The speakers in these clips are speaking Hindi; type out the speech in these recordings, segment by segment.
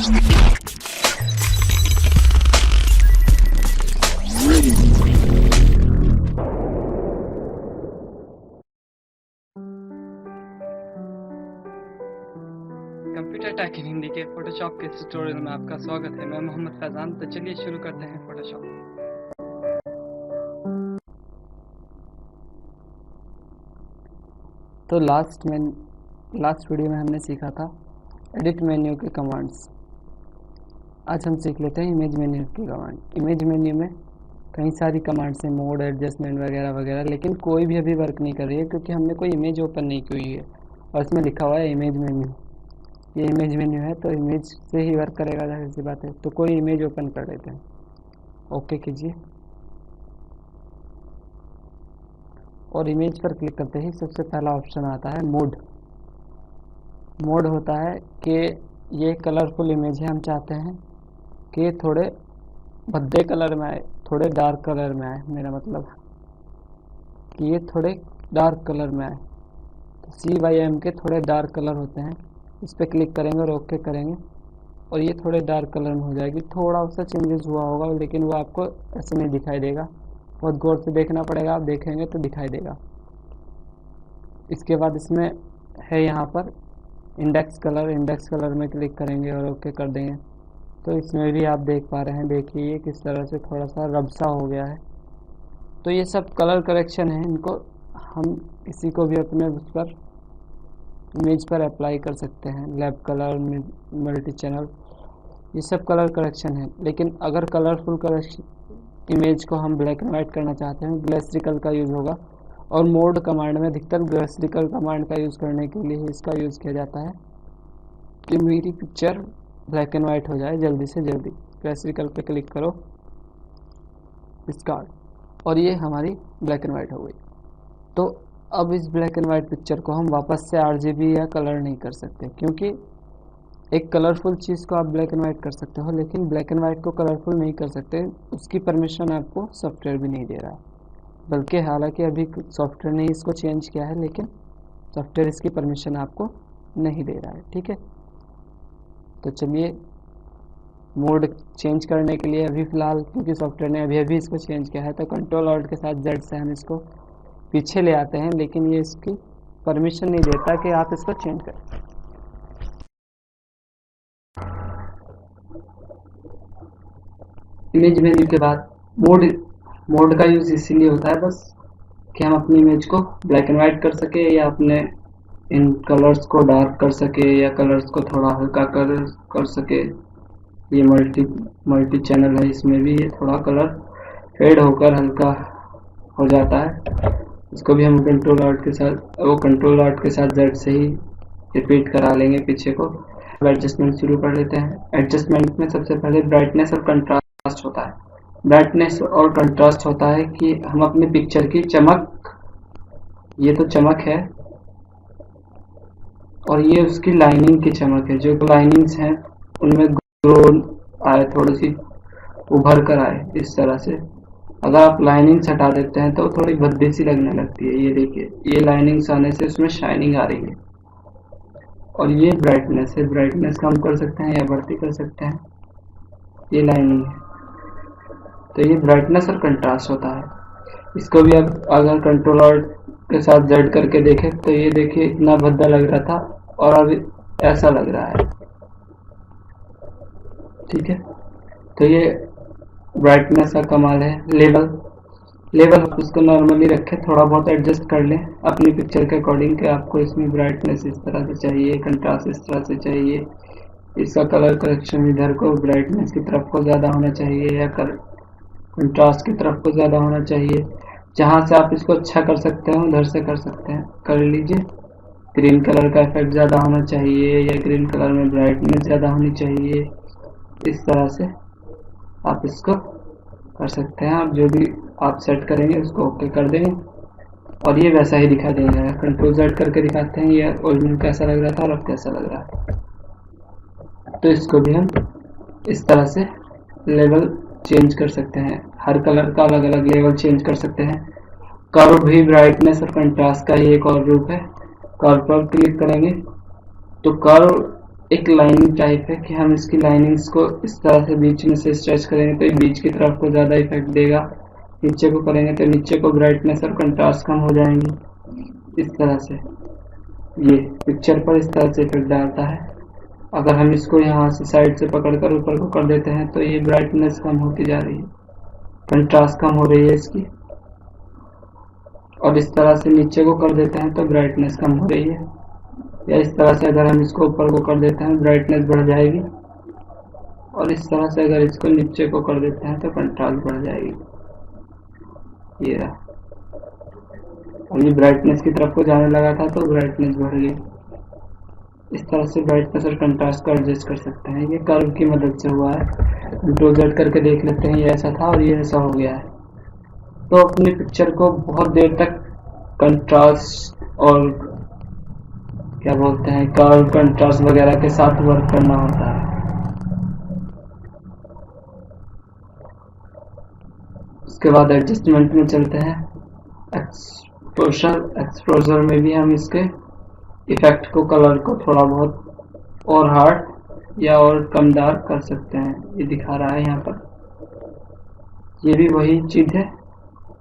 कंप्यूटर टेक इन हिंदी के फोटोशॉप के ट्यूटोरियल में आपका स्वागत है। मैं मोहम्मद फैजान। तो चलिए शुरू करते हैं फोटोशॉप। तो लास्ट वीडियो में हमने सीखा था एडिट मेन्यू के कमांड्स। आज हम सीख लेते हैं इमेज मेन्यू की कमांड। इमेज मेन्यू में कई सारी कमांड्स हैं, मोड, एडजस्टमेंट वगैरह वगैरह, लेकिन कोई भी अभी वर्क नहीं कर रही है क्योंकि हमने कोई इमेज ओपन नहीं की हुई है और इसमें लिखा हुआ है इमेज मेन्यू। ये इमेज मेन्यू है तो इमेज से ही वर्क करेगा, जाहिर सी बात है। तो कोई इमेज ओपन कर लेते हैं, ओके कीजिए और इमेज पर क्लिक करते ही सबसे पहला ऑप्शन आता है मोड। मोड होता है कि ये कलरफुल इमेज है, हम चाहते हैं कि थोड़े भद्दे कलर में आए, थोड़े डार्क कलर में आए। मेरा मतलब कि ये थोड़े डार्क कलर में आए। तो CYM के थोड़े डार्क कलर होते हैं, इस पर क्लिक करेंगे और ओके करेंगे और ये थोड़े डार्क कलर में हो जाएगी। थोड़ा सा चेंजेस हुआ होगा लेकिन वो आपको ऐसे नहीं दिखाई देगा, बहुत गौर से देखना पड़ेगा। आप देखेंगे तो दिखाई देगा। इसके बाद इसमें है यहाँ पर इंडेक्स कलर में क्लिक करेंगे और ओके कर देंगे। तो इसमें भी आप देख पा रहे हैं, देखिए ये किस तरह से थोड़ा सा रबसा हो गया है। तो ये सब कलर करेक्शन है, इनको हम किसी को भी अपने उस पर इमेज पर अप्लाई कर सकते हैं। लैब कलर, मल्टी चैनल, ये सब कलर करेक्शन है। लेकिन अगर कलरफुल करेक्शन इमेज को हम ब्लैक एंड वाइट करना चाहते हैं, ग्लिसरिकल का यूज़ होगा। और मोड कमांड में अधिकतर ग्लिसरिकल कमांड का यूज़ करने के लिए इसका यूज़ किया जाता है कि मेरी पिक्चर ब्लैक एंड वाइट हो जाए जल्दी से जल्दी। ग्लिसरिकल पे क्लिक करो, डिस्कार्ड, और ये हमारी ब्लैक एंड वाइट हो गई। तो अब इस ब्लैक एंड वाइट पिक्चर को हम वापस से RGB या कलर नहीं कर सकते, क्योंकि एक कलरफुल चीज़ को आप ब्लैक एंड वाइट कर सकते हो लेकिन ब्लैक एंड वाइट को कलरफुल नहीं कर सकते। उसकी परमिशन आपको सॉफ्टवेयर भी नहीं दे रहा है, बल्कि हालांकि अभी सॉफ्टवेयर ने इसको चेंज किया है लेकिन सॉफ्टवेयर इसकी परमिशन आपको नहीं दे रहा है। ठीक है, तो चलिए मोड चेंज करने के लिए अभी फ़िलहाल, क्योंकि सॉफ्टवेयर ने अभी इसको चेंज किया है, तो Ctrl+Alt के साथ Z से हम इसको पीछे ले आते हैं, लेकिन ये इसकी परमिशन नहीं देता कि आप इसको चेंज करें। इमेज मेन्यू के बाद मोड का यूज़ इसीलिए होता है बस कि हम अपनी इमेज को ब्लैक एंड वाइट कर सके, या अपने इन कलर्स को डार्क कर सके, या कलर्स को थोड़ा हल्का कर सके। ये मल्टी चैनल है, इसमें भी ये थोड़ा कलर फेड होकर हल्का हो जाता है। इसको भी हम Ctrl+Alt के साथ Z से ही रिपीट करा लेंगे पीछे को। एडजस्टमेंट शुरू कर लेते हैं। एडजस्टमेंट में सबसे पहले ब्राइटनेस और कंट्रास्ट होता है। ब्राइटनेस और कंट्रास्ट होता है कि हम अपनी पिक्चर की चमक, ये तो चमक है और ये उसकी लाइनिंग की चमक है। जो लाइनिंग्स हैं उनमें ग्लो आए, थोड़ी सी उभर कर आए, इस तरह से। अगर आप लाइनिंग्स हटा देते हैं तो थोड़ी भद्दी सी लगने लगती है। ये देखिए, ये लाइनिंग्स आने से उसमें शाइनिंग आ रही है। और ये ब्राइटनेस है, ब्राइटनेस कम कर सकते हैं या बढ़ती कर सकते हैं। ये लाइनिंग है, तो ये ब्राइटनेस और कंट्रास्ट होता है। इसको भी अब अगर Ctrl+Alt के साथ Z करके देखें तो ये देखिए इतना भद्दा लग रहा था और अब ऐसा लग रहा है। ठीक है, तो ये ब्राइटनेस का कमाल है। लेवल उसको नॉर्मली रखें, थोड़ा बहुत एडजस्ट कर लें अपनी पिक्चर के अकॉर्डिंग कि आपको इसमें ब्राइटनेस इस तरह से चाहिए, कंट्रास्ट इस तरह से चाहिए, इसका कलर करेक्शन इधर को ब्राइटनेस की तरफ को ज़्यादा होना चाहिए या कंट्रास्ट की तरफ को ज़्यादा होना चाहिए। जहाँ से आप इसको अच्छा कर सकते हैं उधर से कर सकते हैं, कर लीजिए। ग्रीन कलर का इफेक्ट ज़्यादा होना चाहिए या ग्रीन कलर में ब्राइटनेस ज़्यादा होनी चाहिए, इस तरह से आप इसको कर सकते हैं। आप जो भी आप सेट करेंगे उसको ओके कर देंगे और ये वैसा ही दिखा देगा। Ctrl+Z करके दिखाते हैं ये ओरिजिनल कैसा लग रहा था और अब कैसा लग रहा है। तो इसको भी हम इस तरह से लेवल चेंज कर सकते हैं, हर कलर का अलग अलग लेवल चेंज कर सकते हैं। कर्व भी ब्राइटनेस और कंट्रास्ट का ही एक और रूप है। कर्व पर क्लिक करेंगे तो कर्व एक लाइनिंग टाइप है कि हम इसकी लाइनिंग्स को इस तरह से बीच में से स्ट्रेच करेंगे तो ये बीच की तरफ को ज़्यादा इफेक्ट देगा, नीचे को करेंगे तो नीचे को ब्राइटनेस और कंट्रास्ट कम हो जाएंगी। इस तरह से ये पिक्चर पर इस तरह से इफेक्ट डालता है। अगर हम इसको यहाँ से साइड से पकड़कर ऊपर को कर देते हैं तो ये ब्राइटनेस कम होती जा रही है, कंट्रास्ट कम हो रही है इसकी। और इस तरह से नीचे को कर देते हैं तो ब्राइटनेस कम हो रही है, या इस तरह से अगर हम इसको ऊपर को कर देते हैं ब्राइटनेस बढ़ जाएगी, और इस तरह से अगर इसको नीचे को कर देते हैं तो कंट्रास्ट बढ़ जाएगी। ये रहा, और ये ब्राइटनेस की तरफ को जाने लगा था तो ब्राइटनेस बढ़ गई। इस तरह से ब्राइटनेस और कंट्रास्ट को एडजस्ट कर सकते हैं। ये कर्व की मदद से हुआ है। कंट्रोल Z करके देख लेते हैं, ये ऐसा था और ये ऐसा हो गया है। तो अपनी पिक्चर को बहुत देर तक कंट्रास्ट और क्या बोलते हैं कर्व कंट्रास्ट वगैरह के साथ वर्क करना होता है। उसके बाद एडजस्टमेंट में चलते हैं। एक्सपोजर में भी हम इसके इफेक्ट को, कलर को थोड़ा बहुत और हार्ड या और कम डार्क कर सकते हैं। ये दिखा रहा है यहाँ पर। ये भी वही चीज़ है,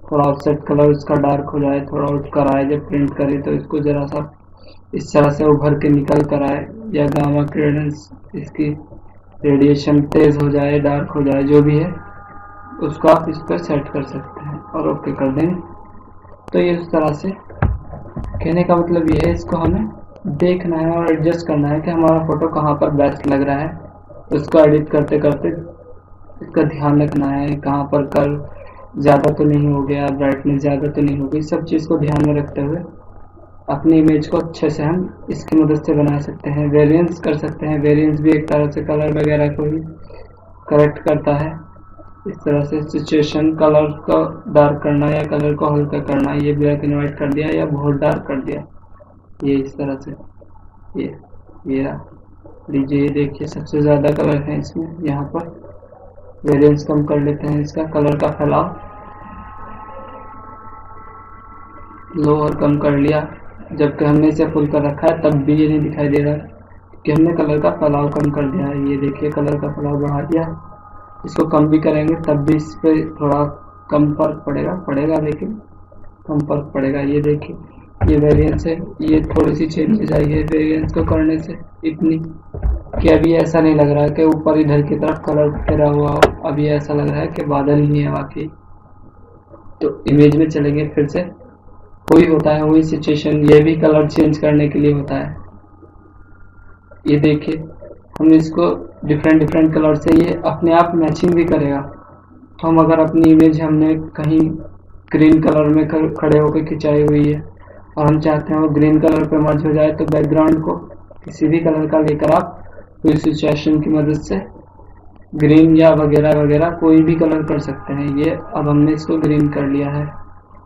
थोड़ा ऑफसेट कलर उसका डार्क हो जाए, थोड़ा उठ कर आए। जब प्रिंट करें तो इसको ज़रा सा इस तरह से उभर के निकल कर आए, या गामा क्रेडेंस इसकी रेडिएशन तेज़ हो जाए, डार्क हो जाए, जो भी है उसको आप इस पर सेट कर सकते हैं और ओके कर देंगे। तो ये उस तरह से कहने का मतलब ये है, इसको हमें देखना है और एडजस्ट करना है कि हमारा फोटो कहाँ पर बेस्ट लग रहा है। उसको एडिट करते करते इसका ध्यान रखना है, कहाँ पर कर्व ज़्यादा तो नहीं हो गया, ब्राइटनेस ज़्यादा तो नहीं हो गई। सब चीज़ को ध्यान में रखते हुए अपनी इमेज को अच्छे से हम इसकी मदद से बना सकते हैं। वेरिएंस कर सकते हैं। वेरिएंस भी एक तरह से कलर वगैरह को ही करेक्ट करता है। इस तरह से सिचुएशन, कलर को डार्क करना या कलर को हल्का करना, ये ब्लैक एंड व्हाइट कर दिया या बहुत डार्क कर दिया, ये इस तरह से। ये लीजिए, ये देखिए सबसे ज़्यादा कलर है इसमें। यहाँ पर वेरिएंस कम कर लेते हैं, इसका कलर का फैलाव लो और कम कर लिया। जबकि हमने इसे फुल कर रखा है तब भी ये नहीं दिखाई दे रहा है कि हमने कलर का फैलाव कम कर दिया है। ये देखिए कलर का फैलाव बढ़ा दिया। इसको कम भी करेंगे तब भी इस पर थोड़ा कम फर्क पड़ेगा लेकिन कम फर्क पड़ेगा। ये देखिए, ये वेरिएंस है, ये थोड़ी सी चेंजेस आई है वेरिएंस को करने से, इतनी कि अभी ऐसा नहीं लग रहा है कि ऊपर इधर की तरफ कलर फिरा हुआ हो। अभी ऐसा लग रहा है कि बादल ही है वाकई। तो इमेज में चलेंगे फिर से। वही होता है, वही सिचुएशन, ये भी कलर चेंज करने के लिए होता है। ये देखिए, हम इसको डिफरेंट कलर से ये अपने आप मैचिंग भी करेगा। तो हम अगर अपनी इमेज हमने कहीं ग्रीन कलर में खड़े होकर खिंचाई हुई है और हम चाहते हैं वो ग्रीन कलर पे मर्ज हो जाए, तो बैकग्राउंड को किसी भी कलर का लेकर आप कोई सिचुएशन की मदद से ग्रीन या वगैरह वगैरह कोई भी कलर कर सकते हैं। ये अब हमने इसको ग्रीन कर लिया है।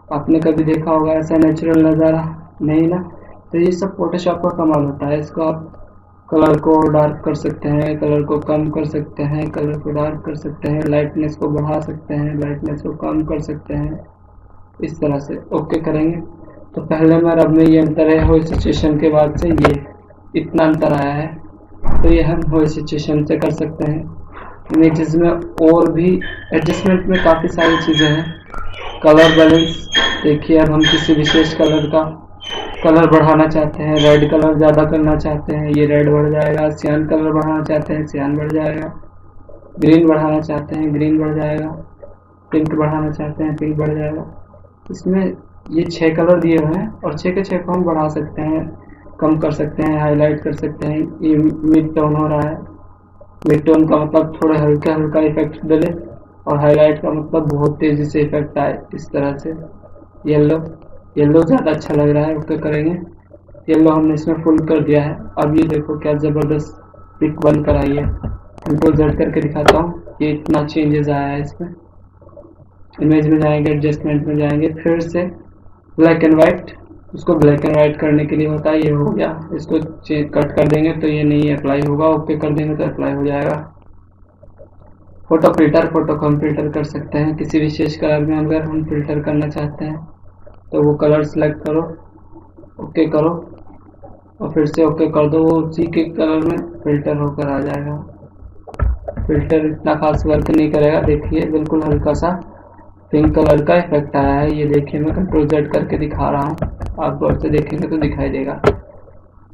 आपने कभी देखा होगा ऐसा नेचुरल नज़ारा? नहीं ना। तो ये सब फोटोशॉप का कमाल होता है। इसको आप कलर को डार्क कर सकते हैं, कलर को कम कर सकते हैं, कलर को डार्क कर सकते हैं, लाइटनेस को बढ़ा सकते हैं, लाइटनेस को कम कर सकते हैं। इस तरह से ओके करेंगे तो पहले में और अब में ये अंतर है। हो सिचुएशन के बाद से ये इतना अंतर आया है, तो ये हम हो सिचुएशन से कर सकते हैं। इमेजेस में और भी एडजस्टमेंट में काफ़ी सारी चीज़ें हैं। कलर बैलेंस देखिए, अब हम किसी विशेष कलर का कलर बढ़ाना चाहते हैं, रेड कलर ज़्यादा करना चाहते हैं, ये रेड बढ़ जाएगा। सियान कलर बढ़ाना चाहते हैं, सियान बढ़ जाएगा। ग्रीन बढ़ाना चाहते हैं, ग्रीन बढ़ जाएगा। पिंक बढ़ाना चाहते हैं, पिंक बढ़ जाएगा। इसमें ये 6 कलर दिए हुए हैं और 6 के 6 को हम बढ़ा सकते हैं, कम कर सकते हैं, हाईलाइट कर सकते हैं। ये मिड टोन हो रहा है। मिड टोन का मतलब थोड़ा हल्का हल्का इफेक्ट डले, और हाईलाइट का मतलब बहुत तेज़ी से इफेक्ट आए। इस तरह से येलो ज़्यादा अच्छा लग रहा है, ओके करेंगे। येलो हमने इसमें फुल कर दिया है। अब ये देखो क्या ज़बरदस्त पिक बन कर आई है। कंट्रोल Z करके दिखाता हूँ, ये इतना चेंजेस आया है इसमें। इमेज में जाएंगे, एडजस्टमेंट में जाएंगे, फिर से ब्लैक एंड वाइट। उसको ब्लैक एंड वाइट करने के लिए होता है, ये हो गया। इसको कट कर देंगे तो ये नहीं अप्लाई होगा, ओके कर देंगे तो अप्लाई हो जाएगा। फोटो फिल्टर, फोटो को हम फिल्टर कर सकते हैं किसी विशेष कलर में। अगर हम फिल्टर करना चाहते हैं तो वो कलर सेलेक्ट करो, ओके करो, और फिर से ओके कर दो, वो उसी के कलर में फिल्टर होकर आ जाएगा। फिल्टर इतना खास वर्क नहीं करेगा, देखिए बिल्कुल हल्का सा पिंक कलर का इफेक्ट आया है। ये देखिए मैं कंट्रोल जेड करके दिखा रहा हूँ, आप गौर से देखेंगे तो दिखाई देगा।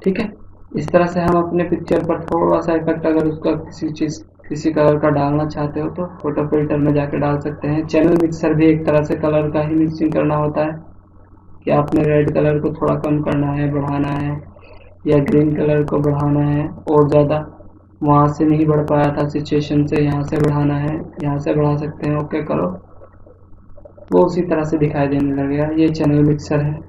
ठीक है, इस तरह से हम अपने पिक्चर पर थोड़ा सा इफेक्ट अगर उसका किसी कलर का डालना चाहते हो तो फोटो फिल्टर में जाके डाल सकते हैं। चैनल मिक्सर भी एक तरह से कलर का ही मिक्सिंग करना होता है कि आपने रेड कलर को थोड़ा कम करना है, बढ़ाना है, या ग्रीन कलर को बढ़ाना है और ज़्यादा वहाँ से नहीं बढ़ पाया था सिचुएशन से, यहाँ से बढ़ाना है, यहाँ से बढ़ा सकते हैं। ओके करो, वो उसी तरह से दिखाई देने लगेगा। ये चैनल मिक्सर है।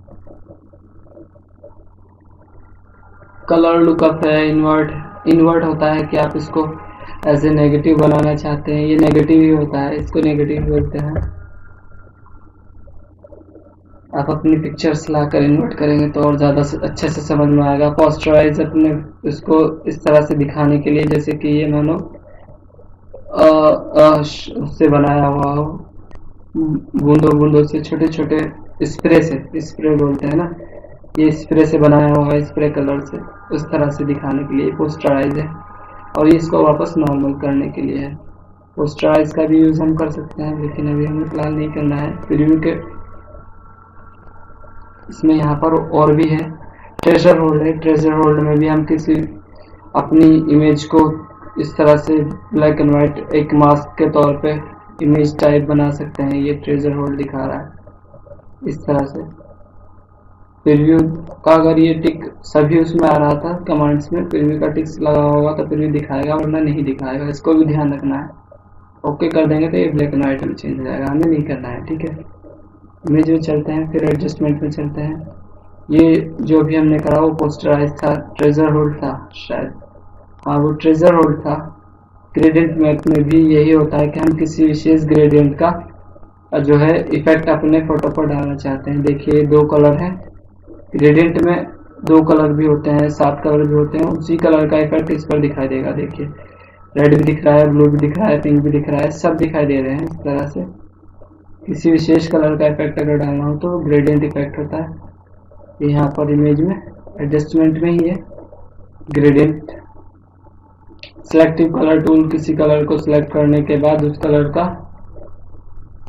कलर लुकअप है, इन्वर्ट होता है कि आप इसको एज ए नेगेटिव बनाना चाहते हैं, ये नेगेटिव ही होता है, इसको नेगेटिव बोलते हैं। आप अपनी पिक्चर्स लाकर इन्वर्ट करेंगे तो और ज़्यादा अच्छे से समझ में आएगा। पोस्टराइज अपने इसको इस तरह से दिखाने के लिए, जैसे कि ये मानो उससे बनाया हुआ हो, बूंदों बूंदों से, छोटे छोटे स्प्रे बोलते हैं ना, ये स्प्रे से बनाया हुआ है, स्प्रे कलर से, उस तरह से दिखाने के लिए पोस्टराइज है। और ये इसको वापस नॉर्मल करने के लिए है। पोस्टराइज का भी यूज़ हम कर सकते हैं, लेकिन अभी हमें फिलहाल नहीं करना है। प्रीव्यू के इसमें यहाँ पर और भी है, ट्रेजर होल्ड है। ट्रेजर होल्ड में भी हम किसी अपनी इमेज को इस तरह से ब्लैक एंड वाइट एक मास्क के तौर पे इमेज टाइप बना सकते हैं। ये ट्रेजर होल्ड दिखा रहा है इस तरह से। प्रीव्यू का अगर ये टिक सभी उसमें आ रहा था कमांड्स में, प्रीव्यू का टिक्स लगा होगा तो प्रीव्यू दिखाएगा, वरना नहीं दिखाएगा। इसको भी ध्यान रखना है। ओके कर देंगे तो ये ब्लैक एंड वाइट में चेंज हो जाएगा, हमें नहीं करना है। ठीक है, इमेज में चलते हैं, फिर एडजस्टमेंट में चलते हैं। ये जो भी हमने करा वो पोस्टराइज था, ट्रेजर होल्ड था शायद, हाँ वो ट्रेजर होल्ड था। ग्रेडियंट मैप में भी यही होता है कि हम किसी विशेष ग्रेडियंट का जो है इफेक्ट अपने फोटो पर डालना चाहते हैं। देखिए दो कलर हैं ग्रेडियंट में, दो कलर भी होते हैं, 7 कलर भी होते हैं, उसी कलर का इफेक्ट इस पर दिखाई देगा। देखिए रेड भी दिख रहा है, ब्लू भी दिख रहा है, पिंक भी दिख रहा है, सब दिखाई दे रहे हैं। इस तरह से किसी विशेष कलर का इफेक्ट अगर डालना हो तो ग्रेडियंट इफेक्ट होता है। ये यहाँ पर इमेज में एडजस्टमेंट में ही है ग्रेडियंट। सिलेक्टिव कलर टूल, किसी कलर को सिलेक्ट करने के बाद उस कलर का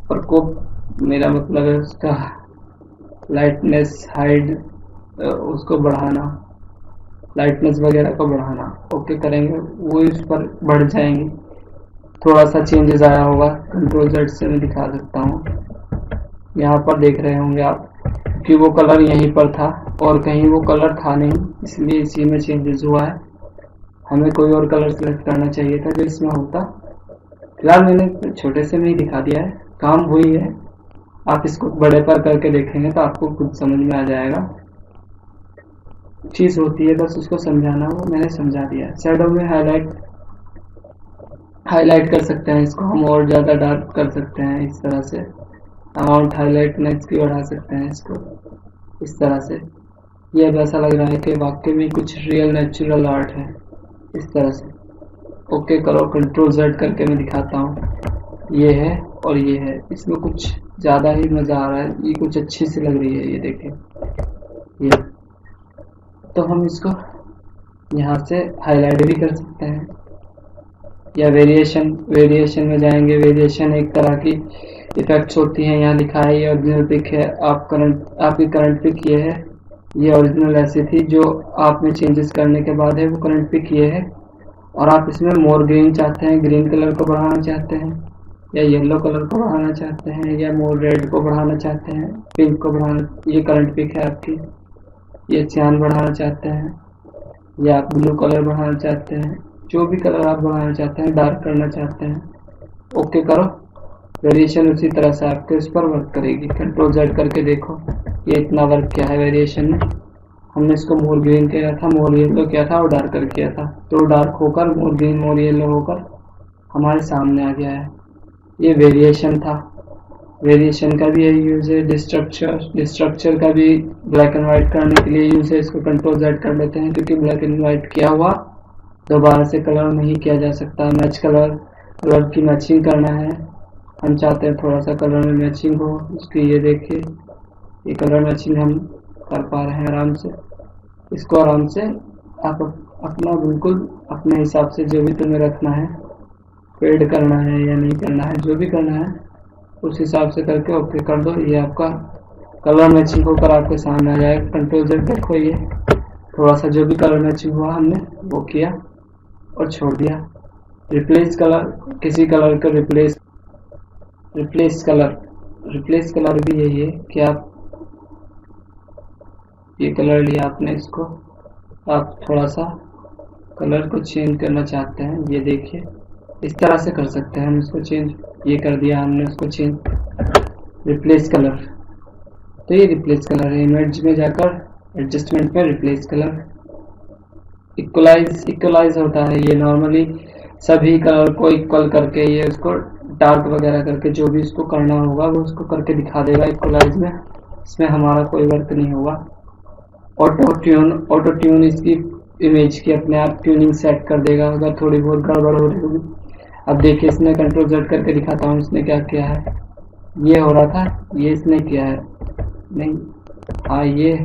प्रकोप, मेरा मतलब है उसका लाइटनेस, हाइड, उसको बढ़ाना, लाइटनेस वगैरह को बढ़ाना। ओके करेंगे, वो इस पर बढ़ जाएंगे। थोड़ा सा चेंजेस आया होगा, कंट्रोल जेड से मैं दिखा सकता हूँ। यहाँ पर देख रहे होंगे आप कि वो कलर यहीं पर था और कहीं वो कलर था नहीं, इसलिए इसी में चेंजेस हुआ है। हमें कोई और कलर सेलेक्ट करना चाहिए था जो इसमें होता। फिलहाल मैंने छोटे से में ही दिखा दिया है, काम हुई है। आप इसको बड़े पर करके देखेंगे तो आपको खुद समझ में आ जाएगा। चीज़ होती है बस उसको समझाना, वो मैंने समझा दिया है। शैडो में हाईलाइट कर सकते हैं इसको हम, और ज़्यादा डार्क कर सकते हैं इस तरह से। अमाउंट हाईलाइटनेस की बढ़ा सकते हैं इसको इस तरह से। ये अब ऐसा लग रहा है कि वाकई में कुछ रियल नेचुरल आर्ट है इस तरह से। ओके करो, कंट्रोल जेड करके मैं दिखाता हूँ। ये है और ये है, इसमें कुछ ज़्यादा ही मज़ा आ रहा है, ये कुछ अच्छी सी लग रही है। ये देखें, ये तो हम इसको यहाँ से हाईलाइट भी कर सकते हैं, या वेरिएशन में जाएंगे। वेरिएशन एक तरह की इफेक्ट्स होती हैं। यहाँ लिखा है ये ओरिजिनल पिक है, आपकी करंट पिक ये है, ये ओरिजिनल ऐसी थी, जो आप में चेंजेस करने के बाद है वो करंट पिक ये है। और आप इसमें मोर ग्रीन चाहते हैं, ग्रीन कलर को बढ़ाना चाहते हैं, या येलो कलर को बढ़ाना चाहते हैं, या मोर रेड को बढ़ाना चाहते हैं, पिंक को बढ़ाना, ये करंट पिक है आपकी। ये सियान बढ़ाना चाहते हैं, या आप ब्लू कलर बढ़ाना चाहते हैं, जो भी कलर आप बढ़ाना चाहते हैं, डार्क करना चाहते हैं। ओके करो, वेरिएशन उसी तरह से आपके उस पर वर्क करेगी। कंट्रोल जेड करके देखो ये इतना वर्क किया है वेरिएशन में। हमने इसको मोर ग्रीन किया था, मोर येलो किया था और डार्कर किया था, तो डार्क होकर मोर ग्रीन मोर येलो होकर हमारे सामने आ गया है। ये वेरिएशन था। वेरिएशन का भी यही यूज़ है। डिस्ट्रक्चर का भी ब्लैक एंड वाइट करने के लिए यूज़ है। इसको कंट्रोल जेड कर लेते हैं, क्योंकि ब्लैक एंड वाइट किया हुआ दोबारा से कलर नहीं किया जा सकता। मैच कलर की मैचिंग करना है, हम चाहते हैं थोड़ा सा कलर में मैचिंग हो उसकी। ये देखिए, ये कलर मैचिंग हम कर पा रहे हैं आराम से। इसको आराम से आप अपना बिल्कुल अपने हिसाब से जो भी तुम्हें रखना है, फेड करना है या नहीं करना है, जो भी करना है उस हिसाब से करके ओके कर दो। ये आपका कलर मैचिंग होकर आपके सामने आ जाएगा। कंट्रोल Z देखो, ये थोड़ा सा जो भी कलर मैचिंग हुआ हमने वो किया और छोड़ दिया। रिप्लेस कलर, किसी कलर का रिप्लेस कलर भी यही है कि आप ये कलर लिया आपने, इसको आप थोड़ा सा कलर को चेंज करना चाहते हैं, ये देखिए इस तरह से कर सकते हैं हम इसको चेंज। ये कर दिया हमने उसको चेंज, रिप्लेस कलर। तो ये रिप्लेस कलर है। इमेज में जाकर एडजस्टमेंट में रिप्लेस कलर, इक्वलाइज होता है। ये नॉर्मली सभी कलर को इक्वल करके ये उसको डार्क वगैरह करके जो भी इसको करना होगा वो उसको करके दिखा देगा इक्वलाइज में। इसमें हमारा कोई वर्क नहीं होगा। ऑटो ट्यून इसकी इमेज की अपने आप ट्यूनिंग सेट कर देगा अगर थोड़ी बहुत गड़बड़ हो रही होगी। अब देखिए इसने कंट्रोल Z करके दिखाता हूँ इसने क्या किया है। ये हो रहा था, ये इसने किया है नहीं, हाँ ये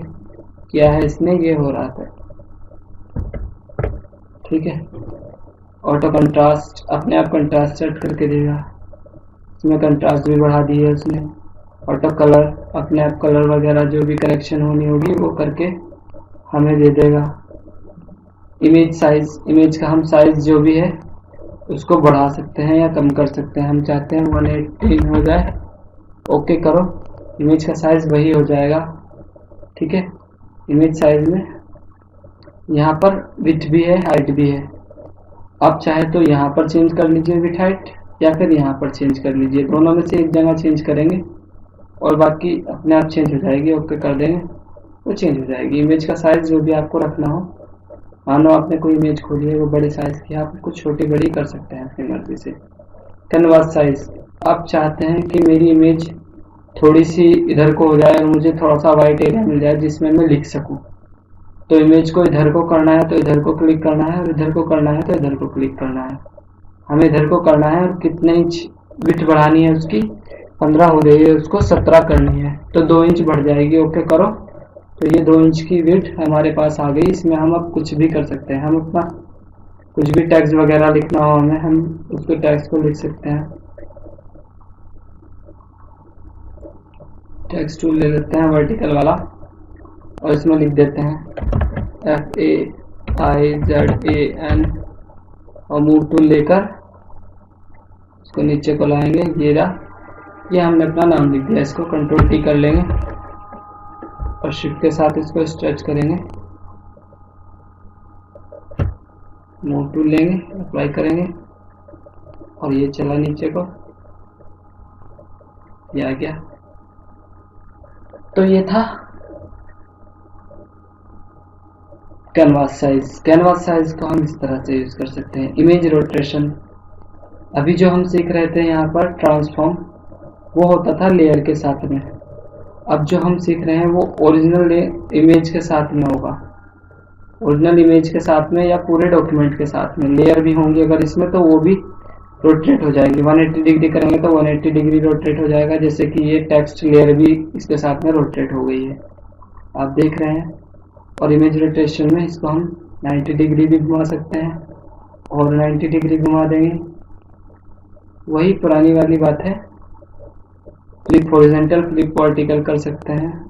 किया है इसने, ये हो रहा था। ठीक है, ऑटो कंट्रास्ट अपने आप कंट्रास्ट सेट करके देगा। इसमें कंट्रास्ट भी बढ़ा दी है उसने। ऑटो कलर अपने आप कलर वगैरह जो भी करेक्शन होनी होगी वो करके हमें दे देगा। इमेज साइज, इमेज का हम साइज जो भी है उसको बढ़ा सकते हैं या कम कर सकते हैं। हम चाहते हैं 118 हो जाए, ओके करो, इमेज का साइज वही हो जाएगा। ठीक है, इमेज साइज में यहाँ पर विड्थ भी है, हाइट भी है। आप चाहे तो यहाँ पर चेंज कर लीजिए विड्थ हाइट, या फिर यहाँ पर चेंज कर लीजिए। दोनों में से एक जगह चेंज करेंगे और बाकी अपने आप चेंज हो जाएगी। ओके कर देंगे, वो चेंज हो जाएगी। इमेज का साइज जो भी आपको रखना हो, मानो आपने कोई इमेज खोली है वो बड़े साइज की, आप उसको छोटी बड़ी कर सकते हैं अपनी मर्जी से। कैनवास साइज, आप चाहते हैं कि मेरी इमेज थोड़ी सी इधर को हो जाए और मुझे थोड़ा सा वाइट एरिया मिल जाए जिसमें मैं लिख सकूं, तो इमेज को इधर को करना है तो इधर को क्लिक करना है, और इधर को करना है तो इधर को क्लिक करना है। हमें इधर को करना है और कितने इंच विड्थ बढ़ानी है उसकी, 15 हो रही है, उसको 17 करनी है तो 2 इंच बढ़ जाएगी। ओके करो, तो ये 2 इंच की विड्थ हमारे पास आ गई। इसमें हम अब कुछ भी कर सकते हैं। हम अपना कुछ भी टेक्स्ट वगैरह लिखना हो हमें, हम उसको टेक्स्ट को लिख सकते हैं। टेक्स्ट टूल ले लेते हैं वर्टिकल वाला और इसमें लिख देते हैं FAIZAN और मूव टूल लेकर इसको नीचे को लाएंगे। ये हमने अपना नाम लिख दिया। इसको कंट्रोल T कर लेंगे और शिफ्ट के साथ इसको स्ट्रेच करेंगे। मूव टूल लेंगे, अप्लाई करेंगे और ये चला नीचे को, ये आ गया। तो ये था कैनवास साइज। कैनवास साइज को हम इस तरह से यूज कर सकते हैं। इमेज रोटेशन, अभी जो हम सीख रहे थे यहाँ पर ट्रांसफॉर्म, वो होता था लेयर के साथ में। अब जो हम सीख रहे हैं वो ओरिजिनल इमेज के साथ में होगा। ओरिजिनल इमेज के साथ में या पूरे डॉक्यूमेंट के साथ में लेयर भी होंगी अगर इसमें, तो वो भी रोटेट हो जाएगी। 180 डिग्री करेंगे तो 180 डिग्री रोटेट हो जाएगा। जैसे कि ये टेक्स्ट लेयर भी इसके साथ में रोटेट हो गई है, आप देख रहे हैं। और इमेज रोटेशन में इसको हम 90 डिग्री भी घुमा सकते हैं और 90 डिग्री घुमा देंगे। वही पुरानी वाली बात है, फ्लिप हॉरिजॉन्टल, फ्लिप वर्टिकल कर सकते हैं।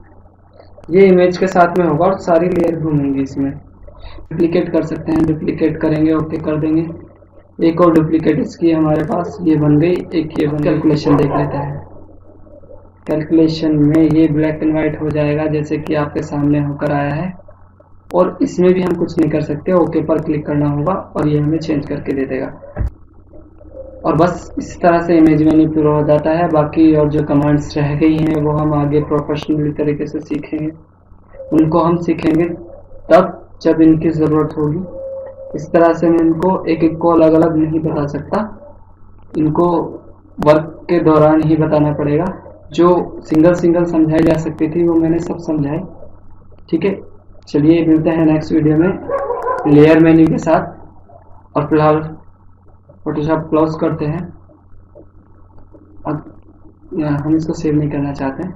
ये इमेज के साथ में होगा और सारी लेयर घूमेंगी इसमें। डुप्लीकेट कर सकते हैं, डुप्लीकेट करेंगे, ओके कर देंगे। एक और डुप्लीकेट इसकी हमारे पास ये बन गई। एक ये कैलकुलेशन देख लेते हैं। कैलकुलेशन में ये ब्लैक एंड व्हाइट हो जाएगा जैसे कि आपके सामने होकर आया है, और इसमें भी हम कुछ नहीं कर सकते। ओके पर क्लिक करना होगा और ये हमें चेंज करके दे देगा। और बस इस तरह से इमेज मेन्यू पूरा हो जाता है। बाकी और जो कमांड्स रह गई हैं वो हम आगे प्रोफेशनली तरीके से सीखेंगे। उनको हम सीखेंगे तब जब इनकी ज़रूरत होगी। इस तरह से मैं इनको एक एक को अलग अलग नहीं बता सकता, इनको वर्क के दौरान ही बताना पड़ेगा। जो सिंगल समझाई जा सकती थी वो मैंने सब समझाई। ठीक है, चलिए मिलते हैं नेक्स्ट वीडियो में लेयर मेन्यू के साथ। और फिलहाल फोटोशॉप क्लोज करते हैं। अब हम इसको सेव नहीं करना चाहते हैं।